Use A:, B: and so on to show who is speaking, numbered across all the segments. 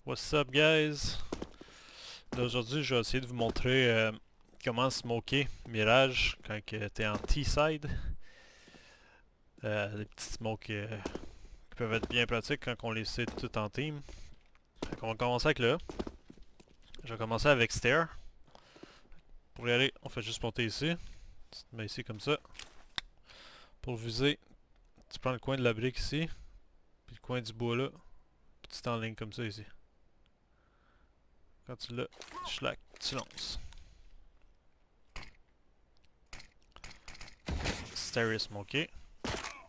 A: What's up guys? Là, aujourd'hui, je vais essayer de vous montrer comment smoker Mirage quand t'es en T-side. Des petits smokes qui peuvent être bien pratiques quand on les sait tout en team. Fait qu'on va commencer avec là. Je vais commencer avec Stair. Pour y aller, on fait juste monter ici. Tu te mets ici comme ça. Pour viser, tu prends le coin de la brique ici. Puis le coin du bois là. Puis tu t'enlignes comme ça ici. Quand tu l'as, schlack, tu lances. Stair est smoké.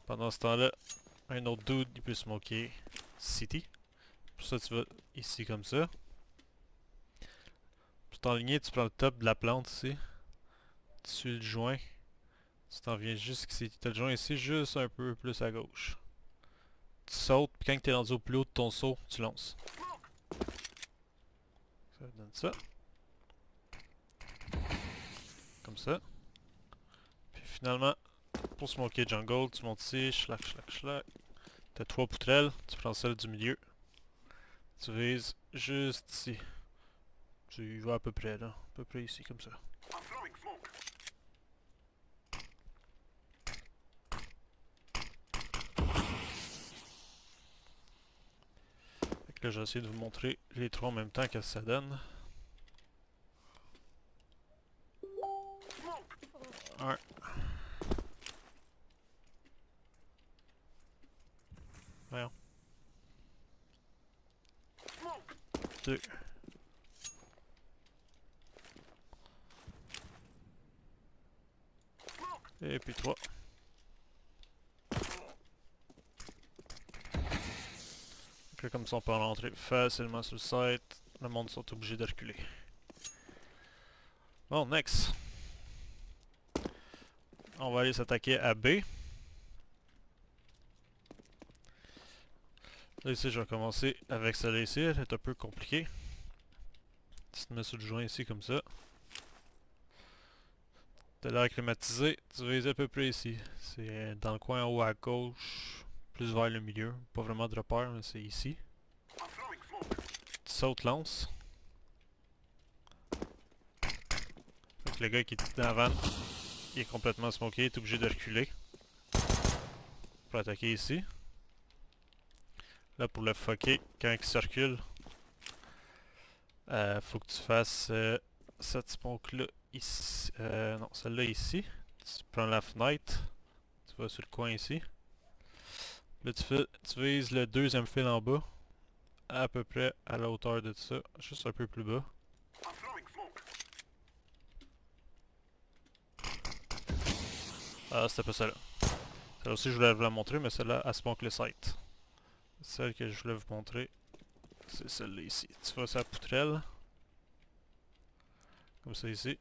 A: Pendant ce temps-là, un autre dude, il peut smoker City. Pour ça, tu vas ici comme ça. Pour t'enligner, tu prends le top de la plante ici. Tu suis le joint. Tu t'en viens jusqu'ici. Tu as le joint ici, juste un peu plus à gauche. Tu sautes, puis quand tu es rendu au plus haut de ton saut, tu lances. Ça donne ça. Comme ça. Puis finalement, pour smoker jungle, tu montes ici, schlack, schlack, schlack. Tu as 3 poutrelles, tu prends celle du milieu. Tu vises juste ici. Tu y vas à peu près là. À peu près ici, comme ça. Fait que là, j'ai essayé de vous montrer les trois en même temps, qu'est-ce que ça donne. Un. Voyons. Deux. Et puis trois. Donc là, comme ça, on peut rentrer facilement sur le site. Le monde sont obligés de reculer. Bon, next. On va aller s'attaquer à B. Là, ici, je vais commencer avec celle-là ici. Elle est un peu compliquée. Tu te mets sur le joint ici, comme ça. T'as l'air climatisé. Tu vises à peu près ici. C'est dans le coin en haut à gauche. Plus vers le milieu. Pas vraiment de repère, mais c'est ici. Tu sautes, lance. Fait que le gars qui est dans la vanne, il est complètement smoké. Il est obligé de reculer. Pour attaquer ici. Là, pour le fucker, quand il circule, faut que tu fasses cette smoke-là ici. Non, celle-là ici. Tu prends la fenêtre. Tu vas sur le coin ici. Là, tu vises le deuxième fil en bas. À peu près à la hauteur de ça. Juste un peu plus bas. Ah, c'était pas celle-là. Celle-là aussi, je voulais vous la montrer, mais celle-là, elle smoke le site. Celle que je voulais vous montrer, c'est celle-là ici. Tu vas sur la poutrelle. Comme ça ici.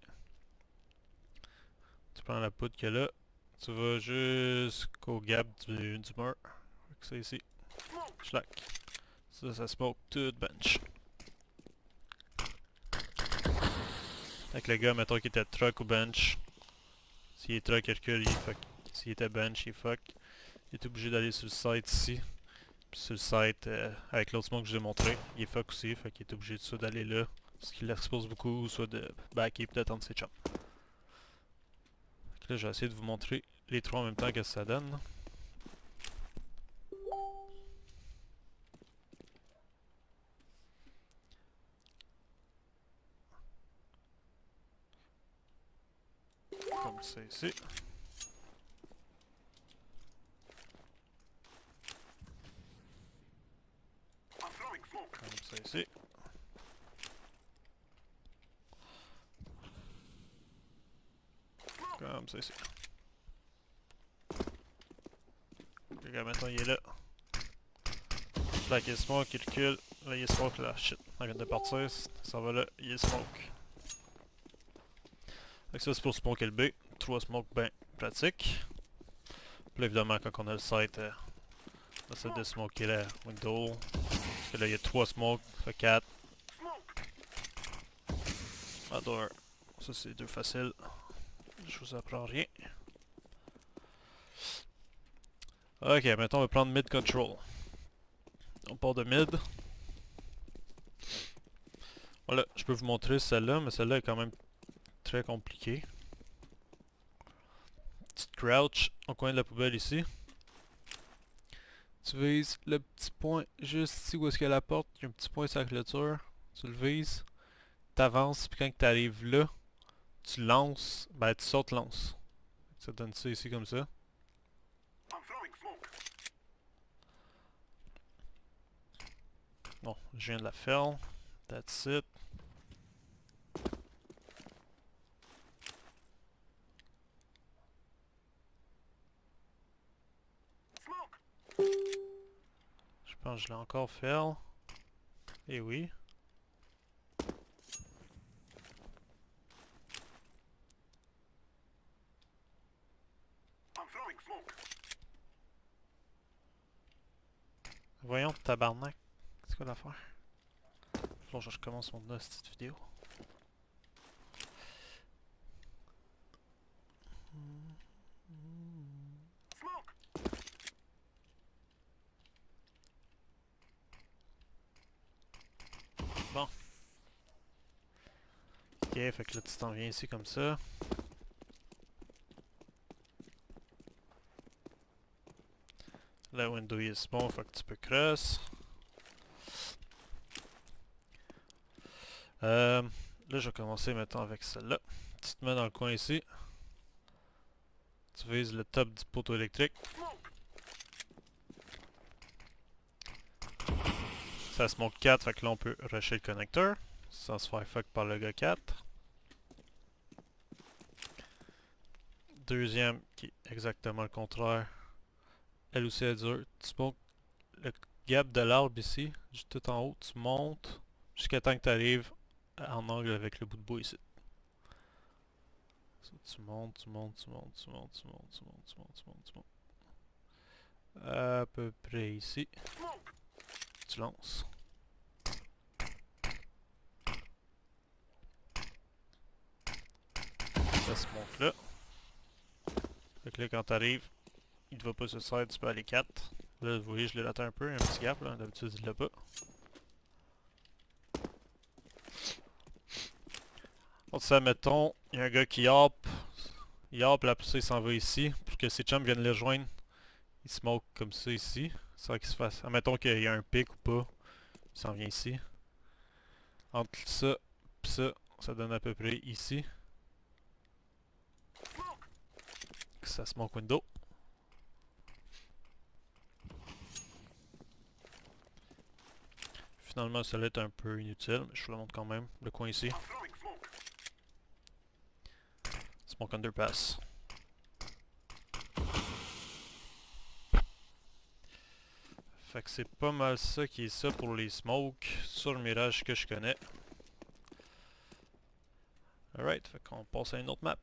A: Tu prends la poudre qu'il y a là. Tu vas jusqu'au gap du mur. Fait ça ici. Schlack. Ça smoke tout bench. Avec le gars, mettons qu'il était truck ou bench. S'il est truck, il recule, il fuck. S'il était bench, il fuck. Il est obligé d'aller sur le site ici. Puis sur le site, avec l'autre smoke que je vous ai montré, il est fuck aussi. Fait qu'il est obligé de soit d'aller là. Parce qu'il l'expose beaucoup, soit de backer et d'attendre ses chums. Là, je vais essayer de vous montrer les trois en même temps que ça donne. Comme ça ici. Comme ça ici. Comme ça ici. Le gars maintenant il est là. Là il est smoke, il recule. Là il est smoke là. Shit. On vient de partir. Ça va là, il est smoke. Donc ça c'est pour smoker le B. 3 smokes ben pratique. Puis là évidemment quand on a le site, on essaie de smoker la window. Parce que là il y a 3 smokes, ça fait 4. Adore. Ça c'est 2 faciles. Je vous apprends rien. Ok, maintenant on va prendre mid control. On part de mid. Voilà, je peux vous montrer celle-là, mais celle-là est quand même très compliquée. Petite crouch au coin de la poubelle ici. Tu vises le petit point juste ici où est-ce qu'il y a la porte. Il y a un petit point sur la clôture. Tu le vises. T'avances, puis quand tu arrives là, tu lances. Ben, tu sautes, lances. Ça donne ça ici comme ça. Bon, je viens de la faire. That's it. Je pense que je l'ai encore fait. Et oui. Voyons, tabarnak. C'est quoi l'affaire? Faut que je recommence mon petite vidéo. Bon. Ok, fait que là tu t'en viens ici comme ça. La window est small, fait que tu peux cross. Là je vais commencer maintenant avec celle-là. Tu te mets dans le coin ici. Tu vises le top du poteau électrique. Ça se monte 4, fait que là on peut rusher le connecteur sans se faire fuck par le gars 4. Deuxième qui est exactement le contraire. Elle aussi est dure. Tu montes le gap de l'arbre ici, juste tout en haut, tu montes jusqu'à temps que tu arrives en angle avec le bout de bois ici. So, tu montes, tu montes, tu montes, tu montes, tu montes, tu montes, tu montes, tu montes, tu montes. À peu près ici. Tu lances. Ça se monte là. Fait que là quand t'arrives, il te va pas sur le side, tu peux aller 4. Là vous voyez je l'ai raté un peu, un petit gap là, d'habitude il l'a pas. Bon ça mettons, il y a un gars qui hop, il hop, là après ça il s'en va ici, pour que ses chums viennent le joindre. Il smoke comme ça ici, sans qu'il se fasse... Admettons qu'il y a un pic ou pas, il s'en vient ici. Entre ça et ça, ça donne à peu près ici. Ça smoke window. Finalement, celle-là est un peu inutile, mais je vous la montre quand même. Le coin ici. Smoke underpass. Fait que c'est pas mal ça qui est ça pour les smokes sur le mirage que je connais. Alright, fait qu'on passe à une autre map.